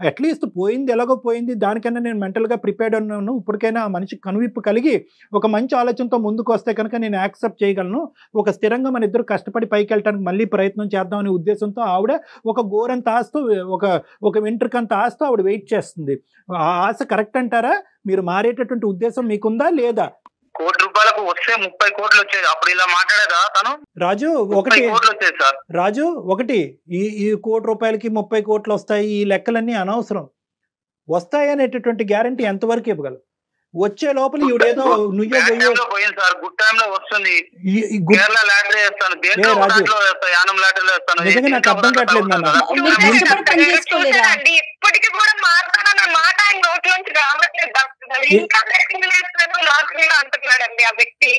అట్లీస్ట్ పోయింది ఎలాగో పోయింది, దానికన్నా నేను మెంటల్గా ప్రిపేర్డ్ ఉన్నాను. ఇప్పటికైనా ఆ మనిషి కనువిప్పు కలిగి ఒక మంచి ఆలోచనతో ముందుకు వస్తే కనుక నేను యాక్సెప్ట్ చేయగలను. ఒక స్థిరంగా మన ఇద్దరు కష్టపడి పైకి వెళ్ళడానికి మళ్ళీ ప్రయత్నం చేద్దామనే ఉద్దేశంతో ఆవిడ ఒక గోరంత ఆస్తూ ఒక వెంట్రుకంత ఆస్తూ ఆవిడ వెయిట్ చేస్తుంది. ఆ ఆశ కరెక్ట్ అంటారా? మీరు మారేటటువంటి ఉద్దేశం మీకుందా లేదా? ₹1,00,00,000 వస్తే 30 కోట్లు వచ్చేది. అప్పుడు ఇలా మాట్లాడేదా తను? రాజు ఒకటి ఈ ₹1,00,00,000కి 30 కోట్లు వస్తాయి, ఈ లెక్కలన్నీ అనవసరం. వస్తాయి అనేటటువంటి గ్యారంటీ ఎంతవరకు ఇవ్వగలవు? వచ్చే లోపల ఈవిడేదో నిజంగా నాకు అర్థం కావట్లేదు నాన్న. ఇప్పటికీ కూడా మాట్లాడాలన్న మాట ఆయన నోట్లోంచి రావట్లేదు. ఇంకా అంటున్నాడండి ఆ వ్యక్తి.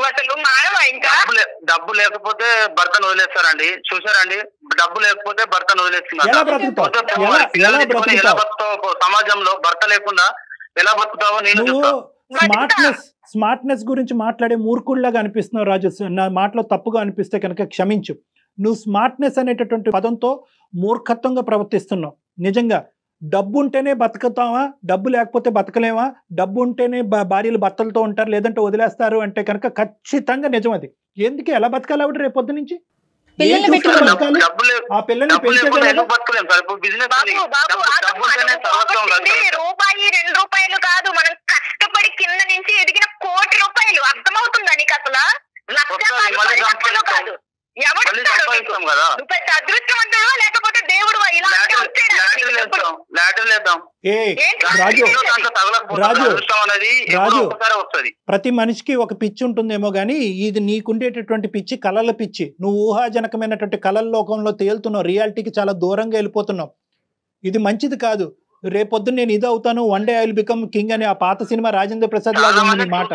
అసలు మానవా ఇంకా డబ్బు లేకపోతే భర్తను వదిలేస్తారండి. చూసారండి, డబ్బు లేకపోతే భర్తను వదిలేస్తున్నారు. ఎలా బతుకుతావు సమాజంలో? భర్త లేకుండా ఎలా బతుకుతావో నేను చెప్తా. స్మార్ట్నెస్ గురించి మాట్లాడే మూర్ఖుల్లాగా అనిపిస్తున్నావు రాజు. నా మాటలో తప్పుగా అనిపిస్తే కనుక క్షమించు. నువ్వు స్మార్ట్నెస్ అనేటటువంటి పదంతో మూర్ఖత్వంగా ప్రవర్తిస్తున్నావు. నిజంగా డబ్బు ఉంటేనే బతుకుతావా, డబ్బు లేకపోతే బతకలేమా, డబ్బు ఉంటేనే భార్యలు భర్తలతో ఉంటారు లేదంటే వదిలేస్తారు అంటే కనుక ఖచ్చితంగా నిజం. అది ఎందుకు ఎలా బతకాలి ఆవిడ రేపు పొద్దు నుంచి? ఆ పిల్లల్ని రూపాయి 2 రూపాయలు కాదు, మనం కష్టపడి కింద నుంచి ఎదిగిన కోటి రూపాయలు. అర్థమవుతుందా నీకు? అసలు లక్షలు కాదు. అదృష్టవంతుడు లేకపోతే దేవుడు రాజు, ప్రతి మనిషికి ఒక పిచ్చి ఉంటుందేమో గానీ ఇది నీకుండేటటువంటి పిచ్చి కళల పిచ్చి. నువ్వు ఊహాజనకమైనటువంటి కళల లోకంలో తేలుతున్నావు, రియాలిటీకి చాలా దూరంగా వెళ్ళిపోతున్నావు. ఇది మంచిది కాదు. రేపొద్దు నేను ఇది అవుతాను, one day I will become king అనే ఆ పాత సినిమా రాజేంద్ర ప్రసాద్ లాగా ఉంది నీ మాట.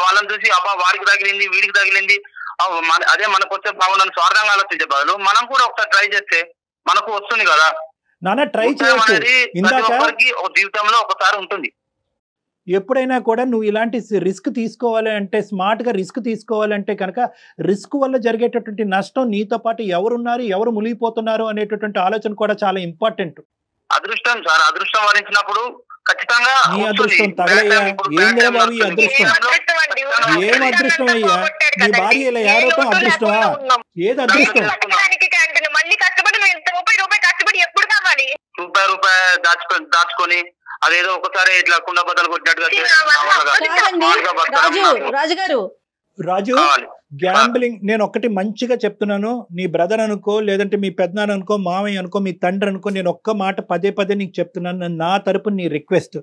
వాళ్ళని చూసి అబ్బా వాడికి తగిలింది వీడికి తగిలింది అదే మనకు వచ్చే బాగుందని స్వార్థంగా ఆలోచించే బదులు మనం కూడా ఒకసారి ట్రై చేస్తే మనకు వస్తుంది కదా. నాన్న ట్రై చేయాలి. జీవితంలో ఒకసారి ఉంటుంది. ఎప్పుడైనా కూడా నువ్వు ఇలాంటి రిస్క్ తీసుకోవాలి అంటే, స్మార్ట్ గా రిస్క్ తీసుకోవాలంటే కనుక రిస్క్ వల్ల జరిగేటటువంటి నష్టం నీతో పాటు ఎవరున్నారు, ఎవరు మునిగిపోతున్నారు అనేటటువంటి ఆలోచన కూడా చాలా ఇంపార్టెంట్. అదృష్టం సార్, అదృష్టం వరించినప్పుడు ఖచ్చితంగా నీ అదృష్టం తగలయ్యా. ఏం బాబు ఈ అదృష్టం? ఏం అదృష్టం అయ్యా? నీ భార్య ఇలా ఏడవటం అదృష్టమా? ఏది అదృష్టం? దాచుకొని అదేదో ఒకసారి ఇట్లా కుండ బద్దలు కొట్టినట్టుగా రాజు గ్యాంబ్లింగ్. నేను ఒక్కటి మంచిగా చెప్తున్నాను, నీ బ్రదర్ అనుకో లేదంటే మీ పెద్దనాన్న అనుకో, మామయ్య అనుకో, మీ తండ్రి అనుకో, నేను ఒక్క మాట పదే పదే నీకు చెప్తున్నాను. నా తరపున నీ రిక్వెస్ట్,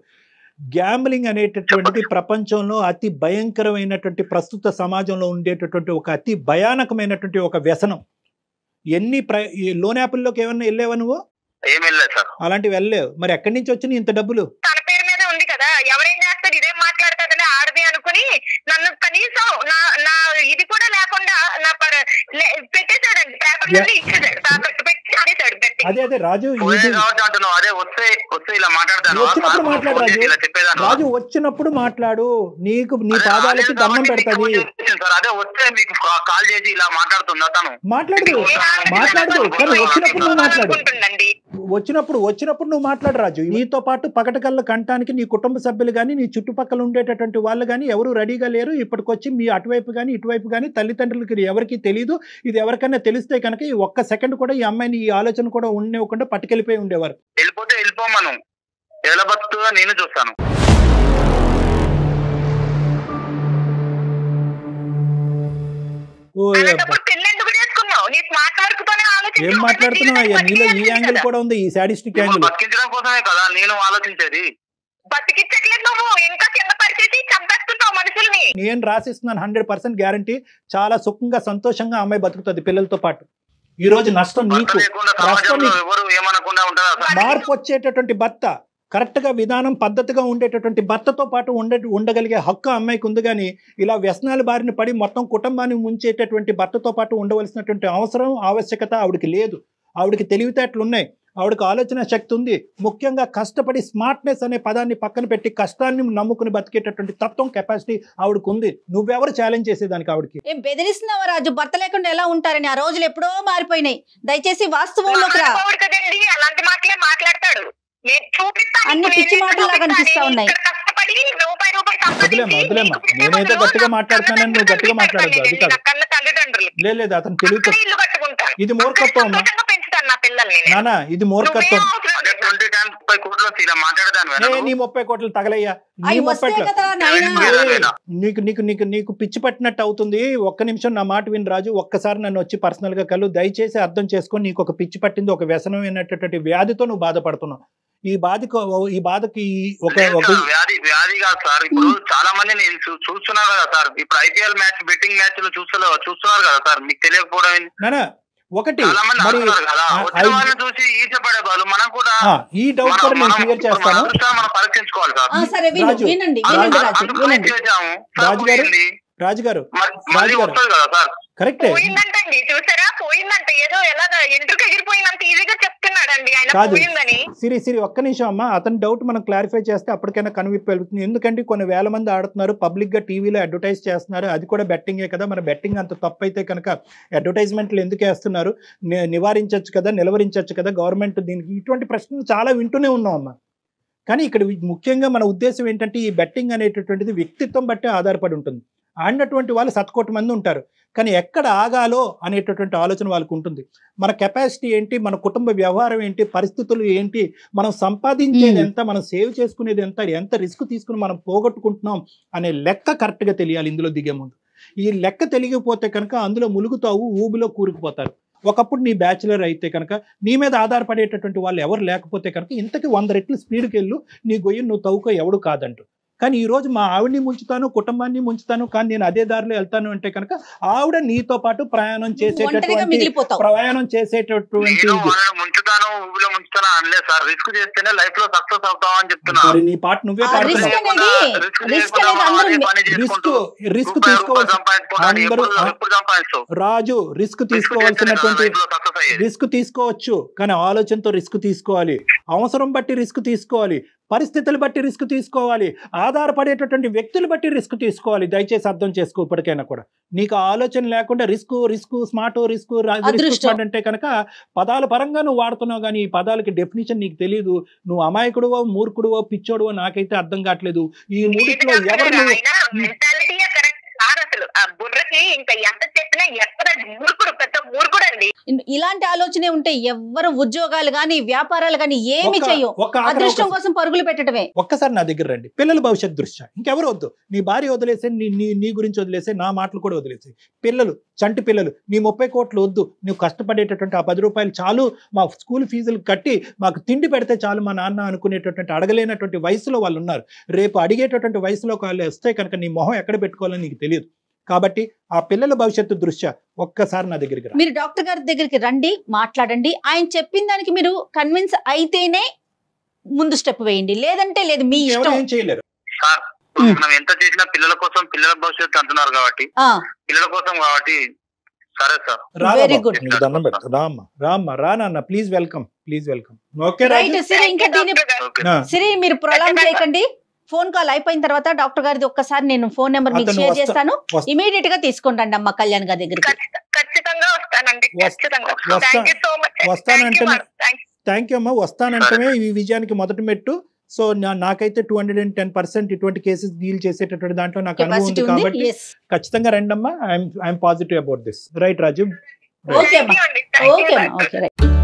గ్యాంబ్లింగ్ అనేటటువంటిది ప్రపంచంలో అతి భయంకరమైనటువంటి ప్రస్తుత సమాజంలో ఉండేటటువంటి ఒక అతి భయానకమైనటువంటి ఒక వ్యసనం. ఎన్ని లోన్ యాప్ల్లోకి ఏమన్నా వెళ్ళేవా నువ్వు? అలాంటివి వెళ్ళలేవు. మరి ఎక్కడి నుంచి వచ్చినాయి ఇంత డబ్బులు? తన పేరు మీద ఉంది కదా, ఎవరేం చేస్తారు? ఇదేం మాట్లాడతాదని ఆడది అనుకుని నన్ను కనీసం నా ఇది కూడా లేకుండా నా పెట్టేశాడండి. పేపర్ మీద ఇచ్చేసాడు. అదే రాజు, రాజు వచ్చినప్పుడు మాట్లాడు. నీకు నీ పాదాలకి దండం పెడతాది. మాట్లాడదు కానీ వచ్చినప్పుడు నువ్వు మాట్లాడు. వచ్చినప్పుడు నువ్వు మాట్లాడు రాజు. నీతో పాటు పగటకళ్ళ కంటానికి నీ కుటుంబ సభ్యులు కానీ నీ చుట్టుపక్కల ఉండేటటువంటి వాళ్ళు కానీ ఎవరు రెడీగా లేరు. ఇప్పటికొచ్చి మీ అటువైపు కానీ ఇటువైపు కానీ తల్లిదండ్రులకి ఎవరికి తెలియదు. ఇది ఎవరికైనా తెలిస్తే కనుక ఈ ఒక్క సెకండ్ కూడా ఈ అమ్మాయిని ఈ ఆలోచన కూడా ఉండేవ్వకుండా పట్టుకెళ్ళిపోయి ఉండేవారు. వెళ్ళిపోమను, ఎలా బతుకుతుందో నేను చూస్తాను. ఏం మాట్లాడుతున్నావు అయ్యా? నీలో ఈ యాంగిల్ కూడా ఉంది, ఈ సాడిస్టిక్ యాంగిల్. బతికించడం కోసమే కదా నేను ఆలోచించేది. నేను రాసిస్తున్నాను 100% గ్యారంటీ. చాలా సుఖంగా సంతోషంగా అమ్మాయి బతుకుతుంది పిల్లలతో పాటు. ఈ రోజు నష్టం నీకు. మార్పు వచ్చేటటువంటి భర్త, కరెక్ట్ గా విధానం పద్ధతిగా ఉండేటటువంటి భర్తతో పాటు ఉండగలిగే హక్కు అమ్మాయికి ఉంది. కానీ ఇలా వ్యసనాల బారిన పడి మొత్తం కుటుంబాన్ని ముంచేటటువంటి భర్తతో పాటు ఉండవలసినటువంటి అవసరం ఆవశ్యకత ఆవిడకి లేదు. ఆవిడకి తెలివితేటలు ఉన్నాయి, ఆవిడకి ఆలోచన శక్తి ఉంది. ముఖ్యంగా కష్టపడి స్మార్ట్నెస్ అనే పదాన్ని పక్కన పెట్టి కష్టాన్ని నమ్ముకుని బతికేటటువంటి తత్వం, కెపాసిటీ ఆవిడకు ఉంది. నువ్వెవరు ఛాలెంజ్ చేసేదానికి ఆవిడకి? ఏం బెదిరిస్తున్నావా రాజు? భర్త లేకుండా ఎలా ఉంటారని? ఆ రోజులు ఎప్పుడో మారిపోయినాయి. దయచేసి వాస్తవంలోకి రా. అలాంటి మాటలే మాట్లాడతాడు. అన్ని పిచ్చి మాటలా కనిపిస్తా ఉన్నాయి. నేనైతే గట్టిగా మాట్లాడుతున్నానని నువ్వు గట్టిగా మాట్లాడద్దు. అది కాదు, లేదు అతను తెలివితే ఇది మూర్ఖత్వం నానా, ఇది మూర్ఖత్వం. నీ 30 కోట్లు తగలయ్యా. నీ 30 నీకు పిచ్చి పట్టినట్టు అవుతుంది. ఒక్క నిమిషం నా మాట విని రాజు. ఒక్కసారి నన్ను వచ్చి పర్సనల్ గా కలు. దయచేసి అర్థం చేసుకొని, నీకు ఒక పిచ్చి పట్టింది, ఒక వ్యసనం అయినటువంటి వ్యాధితో నువ్వు బాధపడుతున్నావు. ఈ బాధకి ఒక వ్యాధి కాదు సార్. ఇప్పుడు చాలా మంది నేను చూస్తున్నారు కదా సార్. ఇప్పుడు IPL మ్యాచ్, బెట్టింగ్ మ్యాచ్ చూస్తున్నారు కదా సార్. మీకు తెలియకపోవడం నానా, ఒకటి చాలా మంది మరి ఆడుతున్నారు కదా, వచ్చిన వాళ్ళని చూసి ఈర్ష్యపడే వాళ్ళు మనం కూడా ఈ డౌట్ కూడా నేను క్లియర్ చేస్తాను. మనం పరీక్షించుకోవాలి సార్. సరే రాజు, వినండి రాజు గారు మళ్ళీ వస్తుంది కదా సార్. కరెక్టే. పోయిందంటండి, చూసారా, పోయిందంట. ఏదో ఎలాగా ఎంట్రుకు ఎగిరిపోయినంత ఈజీగా చెప్తున్నాడండి ఆయన కాదు పోయిందని. సిరి ఒక్క నిమిషం అమ్మా, అతని డౌట్ మనం క్లారిఫై చేస్తే అప్పటికైనా కనువిప్పు వెళ్తుంది. ఎందుకంటే కొన్ని వేల మంది ఆడుతున్నారు, పబ్లిక్ గా టీవీలో అడ్వర్టైజ్ చేస్తున్నారు, అది కూడా బెట్టింగే కదా. మన బెట్టింగ్ అంత తప్పు అయితే కనుక అడ్వర్టైజ్మెంట్లు ఎందుకు వేస్తున్నారు, నివారించవచ్చు కదా, నిలవరించవచ్చు కదా గవర్నమెంట్ దీనికి. ఇటువంటి ప్రశ్నలు చాలా వింటూనే ఉన్నాం అమ్మా. కానీ ఇక్కడ ముఖ్యంగా మన ఉద్దేశం ఏంటంటే ఈ బెట్టింగ్ అనేటటువంటిది వ్యక్తిత్వం బట్టి ఆధారపడి ఉంటుంది. ఆడినటువంటి వాళ్ళు 100 కోట్ల మంది ఉంటారు, కానీ ఎక్కడ ఆగాలో అనేటటువంటి ఆలోచన వాళ్ళకు ఉంటుంది. మన కెపాసిటీ ఏంటి, మన కుటుంబ వ్యవహారం ఏంటి, పరిస్థితులు ఏంటి, మనం సంపాదించేది ఎంత, మనం సేవ్ చేసుకునేది ఎంత రిస్క్ తీసుకుని మనం పోగొట్టుకుంటున్నాం అనే లెక్క కరెక్ట్గా తెలియాలి ఇందులో దిగే ముందు. ఈ లెక్క తెలియకపోతే కనుక అందులో ములుగుతావు, ఊబిలో కూరుకుపోతారు. ఒకప్పుడు నీ బ్యాచులర్ అయితే కనుక నీ మీద ఆధారపడేటటువంటి వాళ్ళు ఎవరు లేకపోతే కనుక ఇంతకి 100 రెట్లు స్పీడ్కి వెళ్ళు, నీ గొయ్యను నువ్వు తవ్వుకో, ఎవడు కాదంటూ. కానీ ఈరోజు మా ఆవిడని ముంచుతాను, కుటుంబాన్ని ముంచుతాను, కానీ నేను అదే దారిలో వెళ్తాను అంటే కనుక ఆవిడ నీతో పాటు ప్రయాణం చేసేటటువంటి ముంచుతాను, ఊబిలో ముంచుతాను అనలేదు సార్. రిస్క్ చేస్తేనే లైఫ్ లో సక్సెస్ అవుతావు అని చెప్తున్నా. నీ పాట నువ్వే రిస్క్ రాజు, రిస్క్ తీసుకోవాల్సినటువంటి రిస్క్ తీసుకోవచ్చు, కానీ ఆలోచనతో రిస్క్ తీసుకోవాలి. అవసరం బట్టి రిస్క్ తీసుకోవాలి, పరిస్థితులు బట్టి రిస్క్ తీసుకోవాలి, ఆధారపడేటటువంటి వ్యక్తులు బట్టి రిస్క్ తీసుకోవాలి. దయచేసి అర్థం చేసుకో. ఇప్పటికైనా కూడా నీకు ఆలోచన లేకుండా రిస్క్ స్మార్ట్ రిస్క్ అంటే కనుక పదాల పరంగా నువ్వు వాడుతున్నావు, కానీ ఈ పదాలకి డెఫినేషన్ నీకు తెలియదు. నువ్వు అమాయకుడువో, మూర్ఖుడువో, పిచ్చోడువో నాకైతే అర్థం కావట్లేదు. ఈ మూడిట్లో ఎవరు ఇలాంటి ఆలోచనే ఉంటే ఎవ్వరు ఉద్యోగాలు గాని వ్యాపారాలు గాని ఏమి చెయ్యం, అదృష్టం కోసం పరుగులు పెట్టడమే. ఒక్కసారి నా దగ్గర రండి, పిల్లల భవిష్యత్ దృష్ట్యా ఇంకెవరు వద్దు. నీ భార్య వదిలేసే, నీ గురించి వదిలేసే, నా మాటలు కూడా వదిలేసే. పిల్లలు, చంటి పిల్లలు, నీ 30 కోట్లు వద్దు. నువ్వు కష్టపడేటటువంటి ఆ 10 రూపాయలు చాలు, మా స్కూల్ ఫీజులు కట్టి మాకు తిండి పెడితే చాలు మా నాన్న అనుకునేటటువంటి అడగలేనటువంటి వయసులో వాళ్ళు ఉన్నారు. రేపు అడిగేటటువంటి వయసులో వాళ్ళు వస్తే కనుక నీ మొహం ఎక్కడ పెట్టుకోవాలని నీకు తెలియదు. కాబట్టి ఆ పిల్లల భవిష్యత్తు దృష్ట్యా ఒక్కసారి నా దగ్గరికి మీరు డాక్టర్ గారి దగ్గరికి రండి, మాట్లాడండి. ఆయన చెప్పిన దానికి మీరు కన్విన్స్ అయితేనే ముందు స్టెప్ వేయండి, లేదంటే లేదు, మీ ఇష్టం. ఏం చేయలేరు సార్. మనం ఎంత చేసినా పిల్లల కోసం, పిల్లల భవిష్యత్తు అంటున్నారు కాబట్టి పిల్లల కోసం కాబట్టి సరే సార్. Very good. దండం పెడతా. రామ్మ రా నాన్న, please welcome. Okay right. Siri మీరు ప్రొలాంగ్ చేయకండి. ఫోన్ కాల్ అయిపోయిన తర్వాత డాక్టర్ గారిది ఒక్కసారి నేను ఫోన్ నెంబర్ మీకు షేర్ చేస్తాను, ఇమీడియట్ గా తీసుకుంటండి అమ్మ కళ్యాణ్ గారి దగ్గరికి. ఖచ్చితంగా వస్తానండి. వస్తానంటే థ్యాంక్ యూ అమ్మా. వస్తానంటే ఈ విజయానికి మొదటి మెట్టు. సో నాకైతే 210% ఇటువంటి కేసెస్ డీల్ చేసేటటువంటి దాంట్లో నాకు అనుభవం ఉంది కాబట్టి ఖచ్చితంగా రండి అమ్మా. I'm positive about this. Right Raju? Okay అమ్మా, ఓకే రైట్.